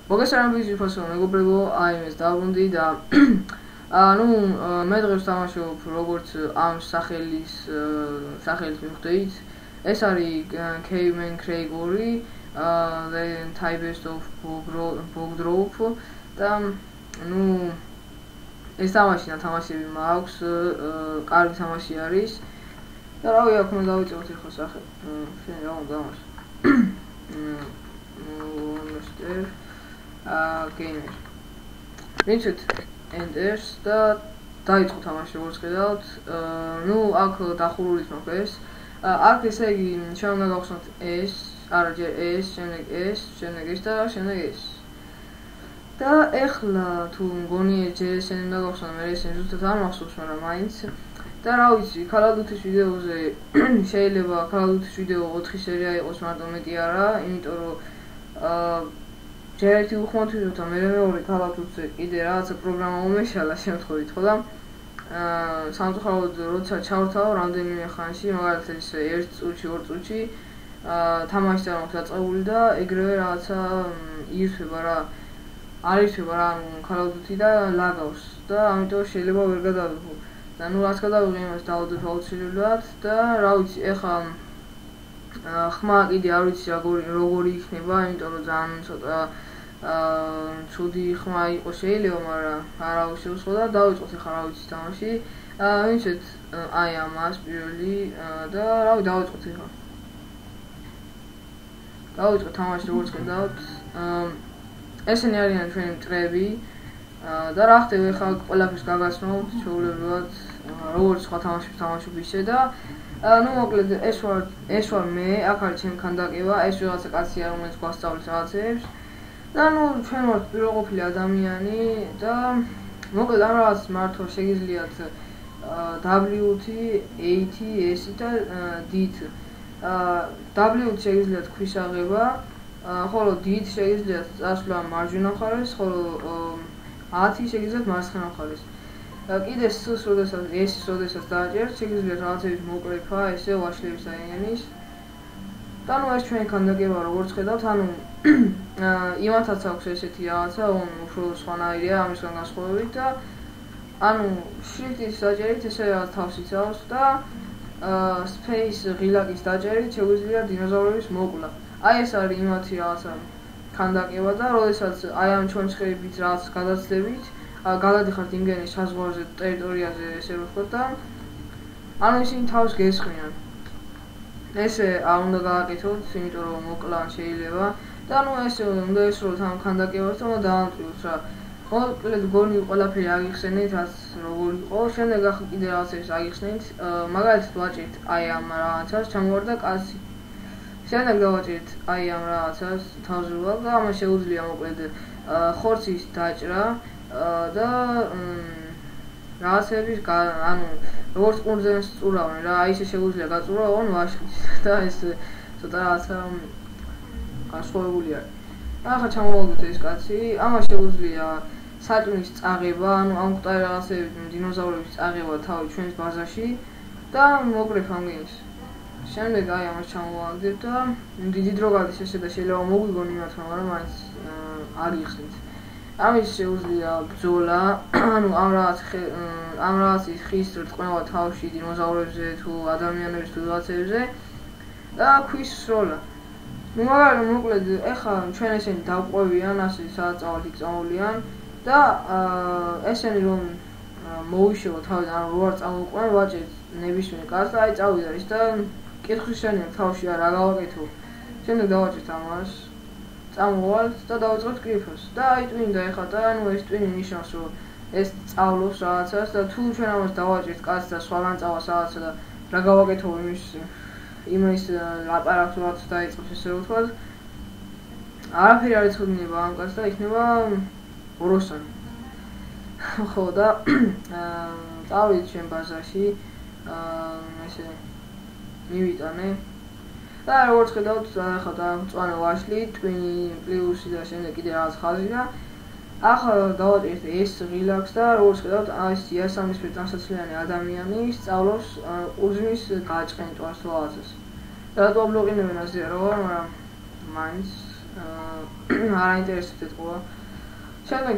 მოგესალმებით ვიფასო მეგობრებო, აი ეს დავბრუნდი და მე დღეს ვთამაშობ როგორც ამ სახელის მიხვდებით. ეს არის Caveman Craig 2, the Types of Bogdrop და ეს თამაშები მაქვს, კარგი თამაში არის. და რავი, აქ უნდა დავიწყოთ ახლა სახე. შენ რა უნდა დავამაშო? gamer. Richard enters და დაიწყო თამაში როგორც ხედავთ. აქ დახურულით მოხდეს. აქ ესე იგი ჩვენ უნდა გავხსნათ ეს, არა ჯერ ეს, შემდეგ ეს, შემდეგ ეს და შემდეგ ეს. და ეხლა თუ მგონი ჯერ ესენი უნდა გავხსნა, მე ესენი ზუსტად არ მახსოვს, მაგრამ მაინც და რა ვიცი, Call of Duty-ის ვიდეოზე შეიძლება Call of Duty-ის ვიდეო 4 სერია იყოს, მარტო მეტი არა, იმიტომ რომ ჯერ ერთი უხმოვთვისო და მე მეორე Call of Duty-ზე კიდე რაღაცა პროგრამა უმეშალა შემთხვევით, ხო და სამწუხაროდ როცა ჩავრთავ რამდენიმე ხანში, მაგალითად ეს 1 წუთში, 2 წუთში თამაში არ მაქვს დაწყებული და ეგრევე რაღაცა ირთვება რა. არ ირთვება რა Call of Duty და ლაგავს და ამიტომ შეიძლება ვერ გადავიღო. და რაც გადავიღე იმას დავდებ აუცილებლად და რა ვიცი, ეხლა ხმა კიდე არ ვიცი როგორი იქნება, იმიტომ რომ ძალიან ცოტა ცუდი ხმა იყო შეიძლება, მაგრამ არა უშევსო და დავიწყოთ ეხლა რა ვიცი თამაში. ვინცეთ აი ამას პირველი და რავი დავიწყოთ ეხლა. დავიწყოთ თამაში როგორც ხედავთ. ესენი არიან ჩვენი მტრები და რა ხდება ეხლა ყველაფერს გაგაცნობთ ჩვეულებრივად როგორც სხვა თამაშებს თამაშობ ისე და მოკლედ ეს ვარ მე, აქ არის ჩემი ქანდაკება, ეს რაღაცა კაცია რომელიც გვასწავლის რაღაცებს და ჩვენ ვართ პირველყოფილი ადამიანი და მოკლედ ამ რაღაცას მართვა შეგიძლიათ W-ით, A-ით, S-ით და D-ით. W-ით შეგიძლიათ ქვის აღება, ხოლო D-ით შეგიძლიათ წასვლა მარჯვენა მხარეს, ხოლო A-ით შეგიძლიათ მარცხენა მხარეს. კიდე S-ს როდესაც დააჭერთ, შეგიძლიათ რაღაცების მოკრეფა, ესე ვაშლების დაიანის. და ეს ჩვენი ქანდაკება როგორც ხედავთ, იმათაც აქვს ესეთი რაღაცა, უფრო სხვანაირია ამისგან განსხვავებით და შრიფტის დაჭერით ესე რაღაც თავს იცავს და space ღილაკის დაჭერით შეგვიძლია დინოზავრების მოკლა. აი ეს არის იმათი რაღაცა ქანდაკება და როდესაც აი ამ ჩვენცხებით რაღაც გადაცდებით, გადადიხართ იმგენი საზღვარზე ტერიტორიაზე ესე ვთქვათ და ისინი თავს გესხმიან. ესე უნდა გააკეთოთ, იმიტომ რომ მოკლა შეიძლება და ესე უნდა ესრულოთ ამ ქანდაკებას და უნდა დაამტვიოთ რა. მოკლედ გონი ყველაფერი აგიხსენით, რაც როგორ იყო, შემდეგ ახლა კიდე რაღაცებს აგიხსნით, მაგალითად ვაჭერთ აი ამ რაღაცას, ჩამოვარდა კაცი. შემდეგ დავაჭერთ აი ამ რაღაცას, თავზევა და ამას შეუძლია მოკლედ ხორცის დაჭრა და რაღაცების როგორც ყურძენ სწურავენ რა, აი ესე შეუძლია გაწურავონ ვაშლის და ეს ცოტა რაღაცა განსხვავებული არის. ახლა ჩამოვაგდოთ ეს კაცი, ამას შეუძლია საჭმლის წაღება, ამ კუტარი რაღაცები დინოზავრების წაღება თავი ჩვენს ბაზაში და მოკრეფ ამგენს. შემდეგ აი ამას ჩამოვაგდეთ და დიდი დრო გადის ესე და შეიძლება მოგვიგონ იმათმა, მაგრამ მაინც არ იხსნით. ამის შეუძლია ბრძოლა, ამ რაღაცის ხის რტყმევა თავში დინოზავრებზე თუ ადამიანების თუ რაღაცებზე და ქვის სროლა. მოკლედ ეხლა ჩვენ ესენი დავყვევიან, ასე სადაც იწამოვლიან და ესენი რომ მოვიშოვოთ თავიდან, რო არ წამოვყვნენ, ვაჭერთ ნებისმიერ კაცს და აი წავიდა ის და კითხვის შენია თავში რა გავაკეთო. შემდეგ დავაჭერთ ამას, წამოვალთ და დავიწყებთ კრიფოს და აი ტვინდა ეხლა და ეს ტვინი ნიშნავს რომ ეს სწავლობს რაღაცას და თუ ჩვენ ამას დავაჭერთ კაცს და სხვაგან წავას რაღაცა და რა გავაკეთო იმის ლაპარაკს რაც დაიწყებს ესე ვთქვათ. არაფერი არ იცოდინება ამ კაცს და იქნება ოროსანი. ხო და წავიდით ჩვენ ბაზაში, ესე მივიტანე და როგორც ხედავთ, ახლა დავწვანე ვაშლი, ტვინი, პლუსი და შემდეგ კიდე რაღაც ხაზი და ახლა დავაჭერთ ეს ღილაკს და როგორც ხედავთ, ეს იასამნისფერ ტანსაცლიანი ადამიანი სწავლობს ყურძნის გაჭყენტვას თუ რაღაცას. რატო აბლოყინებენ ასე რა ვარ, მაგრამ მაინც არ აინტერესებთ ეთქვა. შემდეგ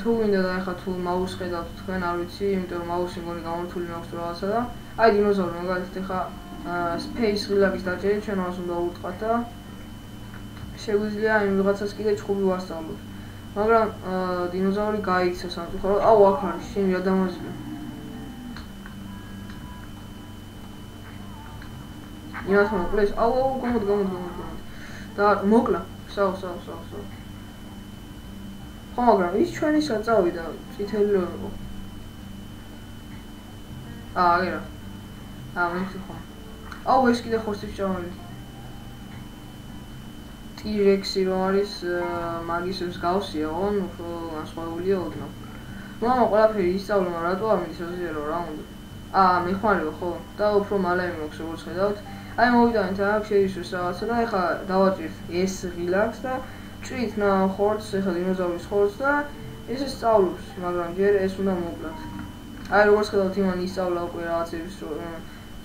თუ გინდა და ეხლა თუ მაუსს ხედავთ თქვენ არ ვიცი, იმიტომ რომ მაუსი მგონი გამორთული მაქვს რაღაცა და აი დინოზავრი მაგალითად ეხლა space ღილაკის დაჭერით ჩვენ მას უნდა უთხრათ და შეგვიძლია იმ ვიღაცას კიდე ჭხუბი ვასწავლოთ. მაგრამ დინოზავრი გაიქცა სამწუხაროდ. აუ აქ არის შენ რა დამაზია. იმათ მოკლეს. აუ გამოდი. და მოკლა. საუ. ხო მაგრამ ის ჩვენი საწავიდა წითელი რო იყო. აგერა. მეთქი ხო. აუ ეს კიდე ხორცის ჭამელი. T-Rex-ი რო არის მაგისებს გავსია, ოღონ უფრო განსხვავებულია ოდნავ. მამა ყველაფერი ისწავლა, მაგრამ რატო არ მიდის ოზიერო რა უნდა? მეხმარება ხო? და უფრო მალე მოქვს როგორც ხედავთ. აი მოვიდანით აქ შეისურს რაღაცა და ეხლა დავაჭირთ ეს ღილაკს და ჭრით ხორცს, ეხლა დინოზავრის ხორცს და ესე სწავლობს, მაგრამ ჯერ ეს უნდა მოკლათ. აი როგორც ხედავთ იმან ისწავლა უკვე რაღაცების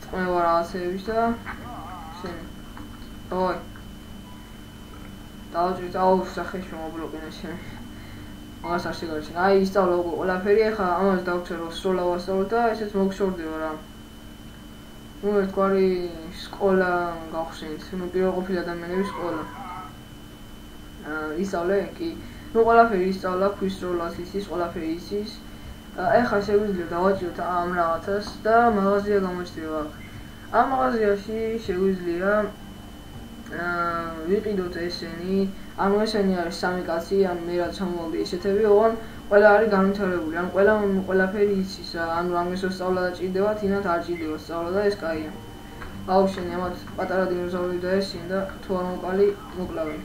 წყვევა რაღაცების და შენ. ой დავაჭირეთ აუ სახეში მომბლოკინე შენ. მაგას არ შეგარჩენ. აი ისწავლა უკვე ყველაფერი, ეხლა ამას დავწერო სროლა ვასწავლოთ და ესეც მოგშორდება რა. ნუ ერთგვარი სკოლა გავხსენით, ნუ პირველყოფილი ადამიანების სკოლა. ისწავლე კი. ნუ ყველაფერი ისწავლა, ქვის სროლას იცის, ყველაფერი იცის. ეხლა შეგვიძლია დავაჭიროთ ამ რაღაცას და მაღაზია გამოჩნდება აქ. ამ მაღაზიაში შეგვიძლია ვიყიდოთ ესენი, ანუ ესენი არის სამი კაცი, ანუ მე რაც ჩამოვდი ესეთები, ოღონ ყველა არის განვითარებული, ანუ ყველაფერი იცის, ანუ რამეს სწავლა დაჭირდება, თინათ არ ჭირდება სწავლა და ეს კაია. აუ შენ ამათ პატარა დინოზავრი და ესინ და თუ არ მოკალი მოკლავენ.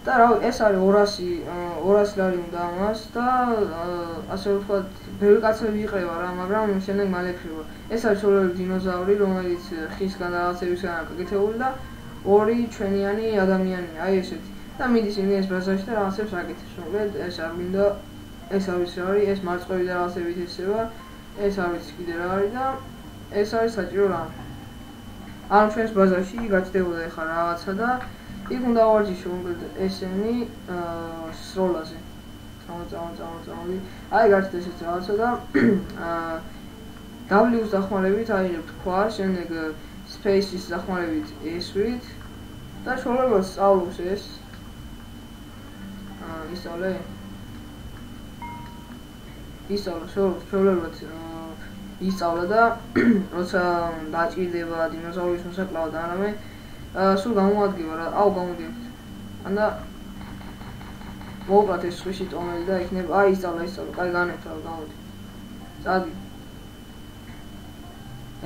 და რა ეს არის 200 ლარი უნდა ამას და ასე ვთქვათ, ბევრი კაცები იყრება რა, მაგრამ შემდეგ მალე ქრება. ეს არის შორეული დინოზავრი, რომელიც ხისგან რაღაცებისგან აკეთებული და ორი ჩვენიანი ადამიანია, აი ესეთი. და მიდის იმის ბაზარში და რაღაცებს აკეთებს. მოკლედ ეს არ მინდა, ეს არის რა არის, ეს მარწყვები და რაღაცებით ესება, ეს არის კიდე რა არის და ეს არის საჭირო რამ. ანუ ჩვენს ბაზარში გაჩნდებოდა ეხლა რაღაცა და იქ უნდა ვარჯიშო მოკლედ ესენი სროლაზე. წამოდი. აი გაჩნდა ესეც რაღაცა და W-ს დახმარებით აიღებთ ქვა, შემდეგ Space-ის დახმარებით S-ვით და შორებას სწავლობს ეს. ისწავლე. შორებად ისწავლა და როცა დაჭირდება დინოზავრის მოსაკლავად არამე სულ გამოადგება რა, აუ გამოდიებთ. ანდა მოვუყრათ ეს სხვიში ტომელი და იქნება, აი ისწავლა, კაი განებთ რა, გამოდი. წადი.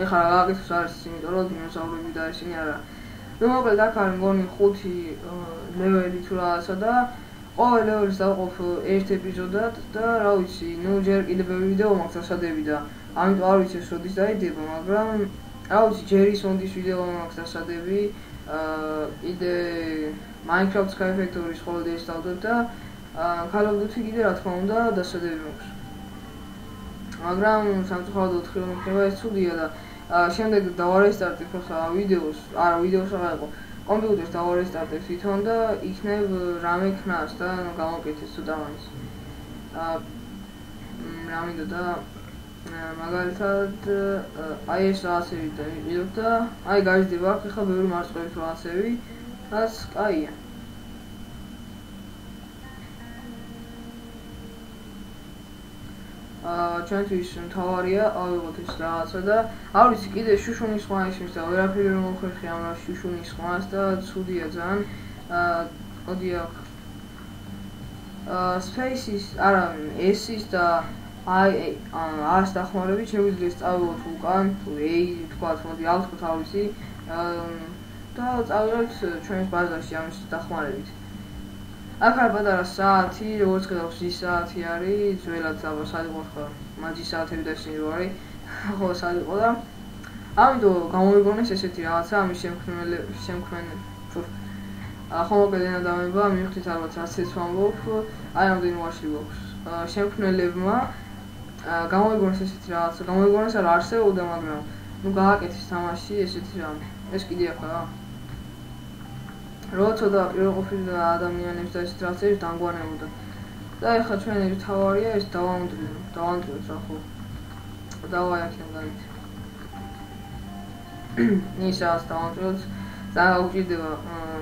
ეხლა რა გაკეთოს არის, იმიტომ რომ დინოზავრები და ისინი არა. ნუ მოკლედ აქ არის მგონი 5 ლეველი თუ რაღაცა და ყოველ ლეველს დავყოფ ერთ ეპიზოდად და რა ვიცი, ნუ ჯერ კიდე ბევრი ვიდეო მაქვს დასადები და ამიტომ არ ვიცი ეს როდის დაიდება, მაგრამ რა ვიცი, ჯერის მონდის ვიდეო მაქვს დასადები, კიდე Minecraft Sky Factory-ის ხოლმე ისწავლებ და Call of Duty კიდე რა თქმა უნდა დასადები მაქვს. მაგრამ სამწუხაროდ 4 რომ იქნება ეს ცუდია და შემდეგ დავარესტარტებ ახლა ვიდეოს აღარ იყო. კომპიუტერს დავარესტარტებ თვითონ და იქნებ რამე ქნას და გამოკეთეს ცოტა მაინც. რა მინდა და მაგალითად აი ეს რაღაცები დავიყიდოთ და აი გაიზრდება აქ ახლა ბევრი მარწყვების რაღაცები, რაც კაია. ჩვენთვის მთავარია ავიღოთ ეს რაღაცა და არ ვიცი კიდე შუშუნის სხვა ისმის და ვერაფერი რომ მოხერხი ამ შუშუნის სხვას და ცუდია ძალიან. მოდი აქ Space-ის არა S-ის და ას დახმარებით შეგვიძლია სწავლოთ უკან თუ თქვათ, მოდი ავთქვათ არ ვიცი და წავიღოთ ჩვენს ბაზარში ამის დახმარებით. აქ არის პატარა საათი, როგორც ხედავთ, ის საათი არის, ძველად აბა სად იყო ხა, მაჯის საათები და ისინი რო არის, ხო სად იყო და ამიტომ გამოვიგონეს ესეთი რაღაცა, ამის ხო მოკლედ დანადამება, მივხვდით ალბათ რაც ეს ვამბობ, აი ამდენი ვაში გვაქვს. შემქმნელებმა გამოვიგონეს ესეთი რაღაცა, გამოვიგონეს არ არსებობდა, მაგრამ ნუ გააკეთეს თამაში ესეთი რამე. ეს კიდე ახლა როცა და პირველყოფილი ადამიანებს და ეს ტრანსფერს დამგვანებოდა. და ეხლა ჩვენი თავარია ეს დავანტვიოთ რა ხო. დავაიარეთ განით. ისაა დავანტვიოთ.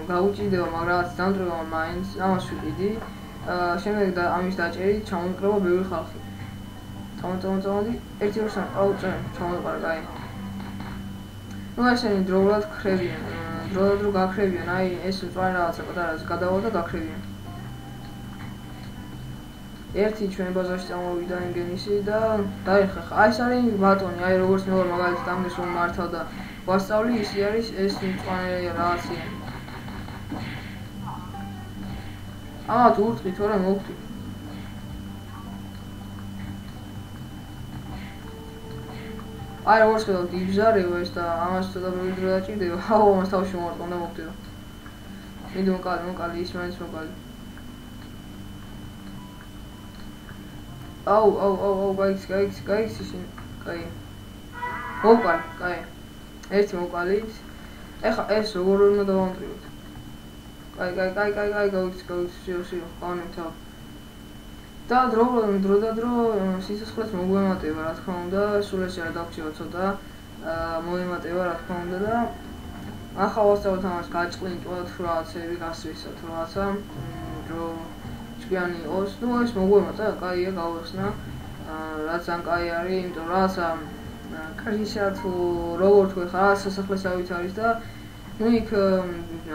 გაუჭირდება, მაგრამ რაც დამტრება მაინც ამას ვიყიდი. შემდეგ და ამის დაჭერით ჩამოვიკრება ბევრი ხალხი. წამოდი 1-2-3 აუწევ ჩამოვიყარა კაი. ნუ ესენი დროულად ხრებიან. დრო გაქრებიან. აი ეს მწვანე რაღაცა პატარას გადავა და გაქრებიან. ერთი ჩვენ ბაზარში წამოვიდა ინგენისი და დაიხა. აი ეს არის ბატონი, აი როგორც მე ვარ მაგალითად ამის რომ მართავ და ვასწავლი, ისი არის ეს მწვანე რაღაცა. ამათ ურტყი თორე მოვხდი. აი როგორც ვთქვი, იბზარევა ეს და ამას ცოტა ბევრი დრო დაჭირდება. აუ, ამას თავში მოვარტყამ და მოვხდი რა. მინდა მოკალი, ის მაინც მოკალი. აუ, გაიქცი შენ. კაი. მოკალი, კაი. ერთი მოკალით. ეხა ეს როგორ უნდა დავამტრივოთ? კაი, გაიქცი, სიო, ყავნებთავ. და დრო სიცოცხლეს მოგვემატება, რა თქმა უნდა, სულ ეს არ დავჭირა ცოტა. მოემატება, რა თქმა უნდა და ახლა ვასწავლოთ ამას გაჭყვინტ რაღაცები, გასვისა თუ რაღაცა. დრო ჭკვიანი იყოს. ნუ ეს მოგვემატა, კაია, გავეხსნა. რაც ან კაი არის, იმიტომ რაღაცა კრიშა თუ როგორ თქვი ხა სასახლესავით არის და ნუ იქ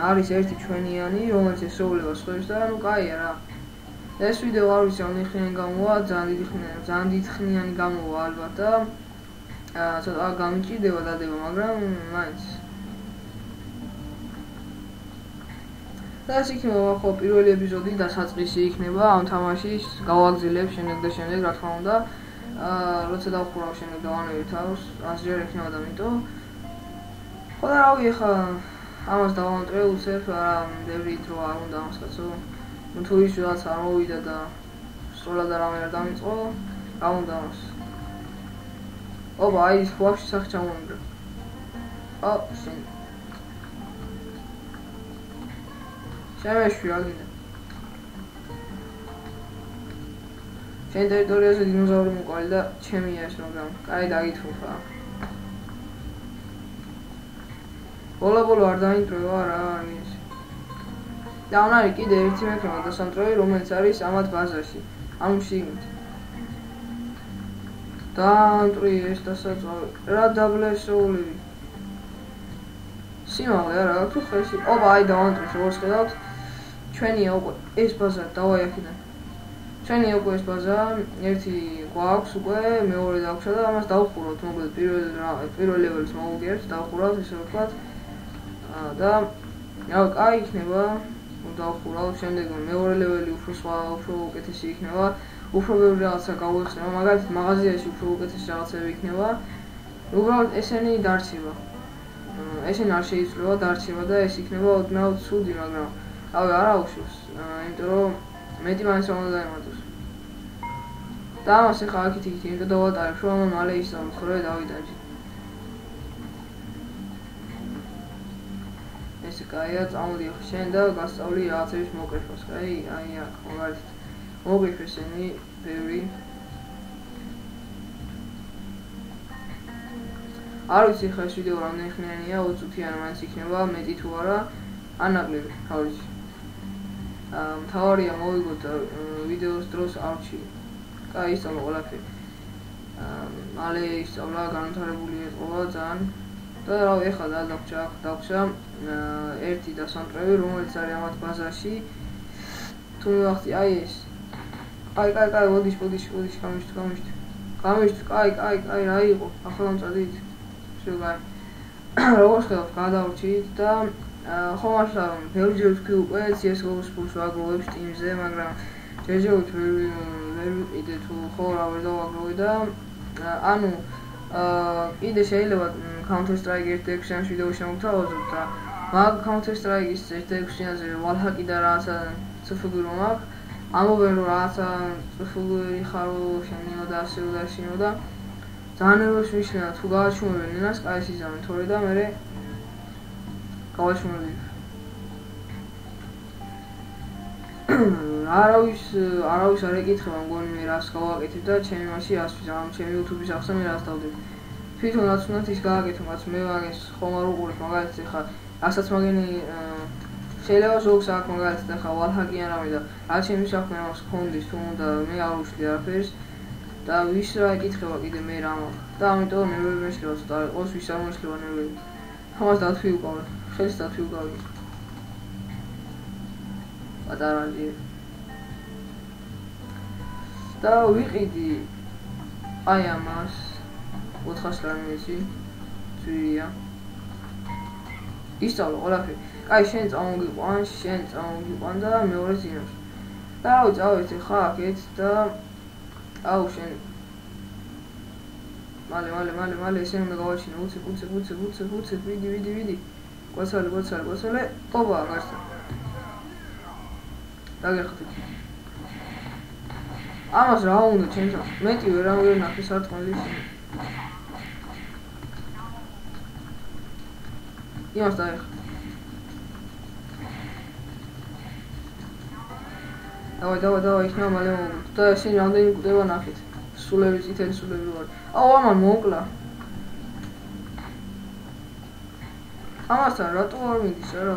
არის ერთი ჩვენიანი, რომელიც ესრულებას ხვევს და ნუ კაია რა. ეს ვიდეო არ ვიცი რამდენი ხანი გამოვა, ძალიან დიდი ხნიანი გამოვა ალბათ და ცოტა გამიჭირდება დადება, მაგრამ მაინც. და ეს იქნება ხო პირველი ეპიზოდი და საწყისი იქნება ამ თამაშის გავაგზავნებ შემდეგ და შემდეგ, რა თქმა უნდა. როცა დავხურავ შემდეგ დავანებებ თავს, ასჯერ იქნება და მიტო. ხო და რავი, ახლა ამას დავამტრე უცებ, ბევრი დრო არ უნდა ამას კაცო. ნუ თუ ის რაღაც არ მოვიდა და სწორად არამე არ დამიწყო, რა უნდა ამას. ოპა, აი ის ვაფშე სახე ჩამოვიმრე. შენ. შემეშვი აგინე. შენ ტერიტორიაზე დინოზავრი მოყალი და ჩემია ეს მაგრამ, კაი დაგითხოვა. ბოლო არ დაინტროვა რა არის. და არის კიდე ერთი მექანა დასამტვრევი, რომელიც არის ამათ ბაზარში. ანუ შიგნით. დაანტრი ეს დასაწვავი. რა დაბლესული. სიმაღლე არა აქვს თუ ხელში. ოპა, აი დაანტრის როგორც ხედავთ. ჩვენია უკვე ეს ბაზა დავაი აქედან. ჩვენია უკვე ეს ბაზა, ერთი გვაქვს უკვე, მეორე დაგვჭა და ამას დავხურავთ, მოკლედ პირველ ლეველს მოვუგერთ, დავხურავთ, ესე ვთქვათ. და კაი იქნება, დავხურავთ, შემდეგ მეორე ლეველი უფრო უკეთესი იქნება, უფრო ბევრი რაღაცა გავიხსნება, მაგალითად მაღაზიაში უფრო უკეთესი რაღაცები იქნება. უბრალოდ ესენი დარჩება. ესენი არ შეიძლება დარჩება და ეს იქნება ოდნავ ცუდი, მაგრამ რავი, არ აუშვებს, იმიტომ რომ მეტი მაინც უნდა დაემატოს. და ამას ახლა აქეთ-იქით იმიტომ დავატარებ, რომ მალე ისწავლოთ, ხო რა დავიტანჯი. ესე კაია, წამოდი ახლა შენ და გასწავლი რაღაცების მოკრიფას, კაი? აი აქ, მაგალითად. მოკრიფ ესენი ბევრი. არ ვიცი ხა ეს ვიდეო რამდენი ხნიანია, 20 წუთიანი მაინც იქნება, მეტი თუ არა, ან ნაკლები, რა ვიცი. მთავარია მოვიგოთ ვიდეოს დროს არჩი. კაი, ისწავლა ყველაფერი. მალე ისწავლა, განვითარებული ეწყობა ძალიან. და რავი, ეხლა დაგვრჩა ერთი დასამტვრევი, რომელიც არის ამათ ბაზარში. თუ მივახცი, აი ეს. კაი, ვოდიშ, გამიშთ, კაი, რა იყო, ახლა დამწადით. შეგაი. როგორც ხედავთ, გადავრჩით და ხო მართლა ბევრჯერ ვთქვი უკვე CS:GO-ს ფულს ვაგროვებ Steam-ზე, მაგრამ ჯერჯერობით ვერ ვიყიდე თუ ხო რა ვერ დავაგროვე და ანუ კიდე შეიძლება Counter-Strike 1.6-იან ვიდეო შემოგთავაზოთ და მაგ Counter-Strike-ის 1.6-იანზე ვალჰაკი და რაღაცა CFG რომ აქვს, ამობენ რომ რაღაცა CFG ხარო შენიო და ასეო და შენიო და ძალიან ეროს მიშლენა თუ გავაჩუმებენ ენას, კაი სიზამენ თორე და მერე გავაჩუმები. არავის არ ეკითხება მგონი მე რას გავაკეთებ და ჩემი მასში რას ვიზამ, ჩემი YouTube-ის ახსნა მე რას დავდებ. თვითონაც უნდა ის გააკეთო, რაც მე მაგას ხომ არ უყურებ, მაგალითად ხა რასაც მაგენი შეიძლება ზოგს აქ მაგალითად ხა ვალჰაკი არ ამი და რა ჩემი საქმე ამას გქონდეს თუ უნდა მე არ უშლი არაფერს და ვის რა ეკითხება კიდე მე რა მაქვს და ამიტომ ნერვები მეშლება ცოტა იყოს ვის არ მოიშლება ნერვები. ამას დათვი უკავე, ხელს დათვი უკავე. პატარადი და ვიყიდი აი ამას 400 რამეში ძვირია ისწავლო ყველაფერი. კაი შენ წამოგიყვან და მეორე ძინავს და აუ წავედი ხა აქეთ და აუ შენ მალე ესე უნდა გავაჩინო უცებ ვიდი კვაცალე ოპა გასწა დაგერხეთ ამას რა უნდა ჩემთან მეტი ვერ ნახე სარტყლის იმას დაეხ დავай იქნება მალე მოვიდეთ და შენ რამდენი გვდება ნახეთ სულები წითელი სულები ვარ აუ ამან მოკლა ამასთან რატო არ მიდის რა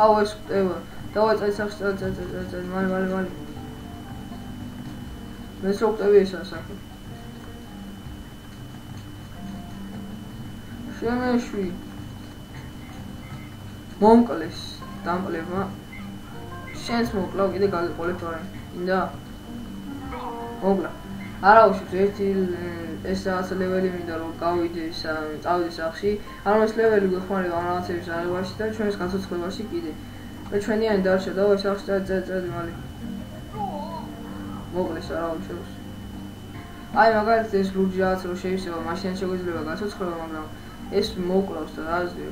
აუ ეს გვდება დავай წაი მალე მე რო გვტები ეს ასაკი შემეშვი მომკლეს დამპლებმა შენს მოკლავ კიდე გაგიყოლებ არა ინდა მოკლა არა უშავს ერთი ეს რაღაც ლეველი მინდა რომ გავიდე წავიდე სახში ანუ ეს ლეველი გვეხმარება ამ რაღაცების აღებაში და ჩვენს გაცოცხლებაში კიდე და ჩვენიანი დარჩა და სახში წადი მალე მოკლეს არა უშავს აი მაგალითად ეს ლურჯი რაღაც რო შეიძლება მაშინ შეგვიძლია გაცოცხლება მაგრამ ეს მოკლავს და რაზეა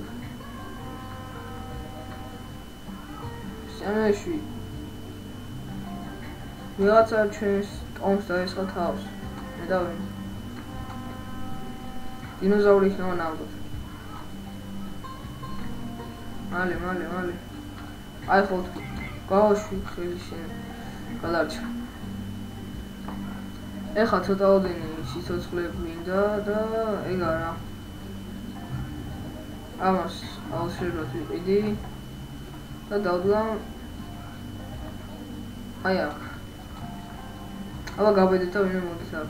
შემეშვი ვიღაცა ჩვენს ტომს დაესხა თავს მე დავინე დინოზავრი იქნება ნამდვილად მალე აი ხო გავაშვი ხელი შენ გადარჩა ეხლა ცოტაოდენი სიცოცხლე მინდა და ეგ არა ამას აუცილებლად ვიყიდი და დავდგა აი აქ აბა გავედით და ვინმე მოდის აქ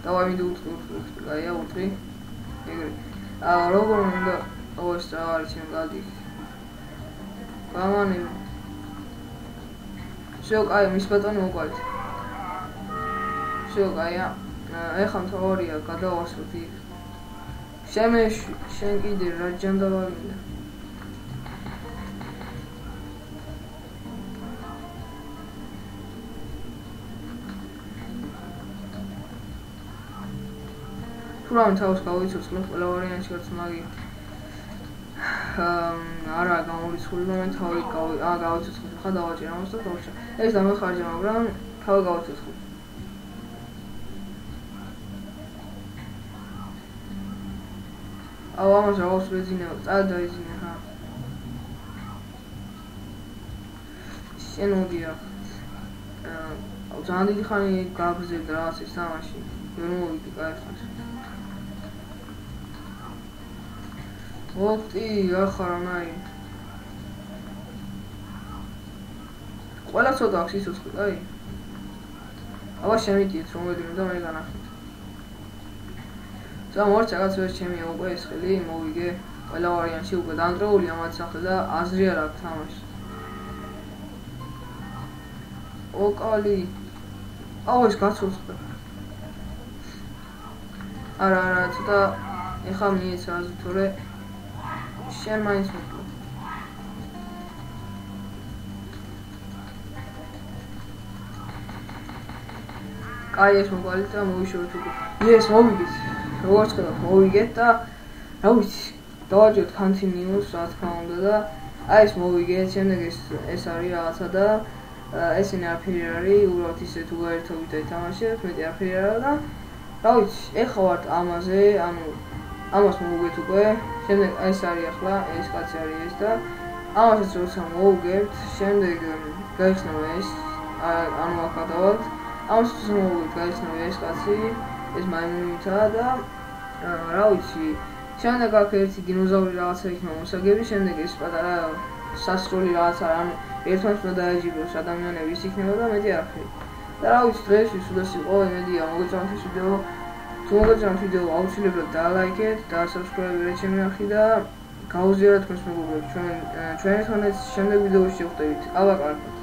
დავай მინდა უთხრი აია უთხრი ეგრე როგორ უნდა ოს არის ჩემ გადი გამანები შო კაი მის ბატონი მოყავთ შო კაია ეხლა თორია გადავასვით იქ შენ კიდე რა ჯანდაბაგინდა თუ რამე თავს გავიცოცხლე ყველა ვარიანტი გაცმაგი არა გამორიცხული რომ თავი გავიცოცხლე ხა დავაჭირე ამას და დავჭა ეს დამეხარჯა მაგრამ თავი გავიცოცხლე აუ ამას რაღაც ვეძინე წაიდაიზინე ხა შენ მოდია აუ ძალიან დიდი ხანი გააბრძევდა რაღაც ეს თამაში ვერ მოვიდი კაიხარ ოპტი ახარანაი ყველა ცოტა აქვს სიცოცხლე კაი აბა შემიდიეთ რომელი უნდა მე განახეთ და მორჩა კაცებს ჩემი უკვე ეს ხელი მოვიგე ყველა ვარიანტში უკვე დანტრეული ამათ სახე და აზრი არ აქვს თამაში ოკალი აუ ეს გაცოცხლე არა ცოტა ეხა მიეცა აზრი თორე შენ მაინც მოკლე კაი ეს მოგვალით და მოვიშორეთ უკვე ეს მოვიგეთ როგორც ხდება მოვიგეთ და რა ვიცი დავაჭერთ continuous რა თქმა უნდა და აი ეს მოვიგეთ შემდეგ ეს არის რაღაცა და ესენი არაფერი არ არის, უბრალოდ ისე თუ გაერთობით და ითამაშებთ, მეტი არაფერი არ არის და რა ვიცი, ეხლა ვართ ამაზე, ანუ ამას მოვუგეთ უკვე, შემდეგ ეს არის ახლა, ეს კაცი არის ეს და ამასაც როცა მოვუგებთ, შემდეგ გაიხსნება ეს, ანუ აქ გადავალთ, ამასაც მოვუგებთ, გაიხსნება ეს კაცი, ეს მაიმუნითაა და რა ვიცი, შემდეგ აქ ერთი დინოზავრი რაღაცა იქნება მოსაგები, შემდეგ ეს პატარა სასროლი რაღაცა, ანუ ერთმანეთს უნდა დაეჯიბროს ადამიანები ის იქნება და მეტი არაფერი. და რა ვიცი, დღეისთვის უდას იყო, იმედია მოგეწონათ ეს ვიდეო. თუ მოგეწონათ ვიდეო, აუცილებლად დაალაიქეთ და subscribe-ი ჩემი არხი და გაუზიაროთ თქვენს მეგობრებს. ჩვენ ერთმანეთს შემდეგ ვიდეოში შევხვდებით. აბა კარგად.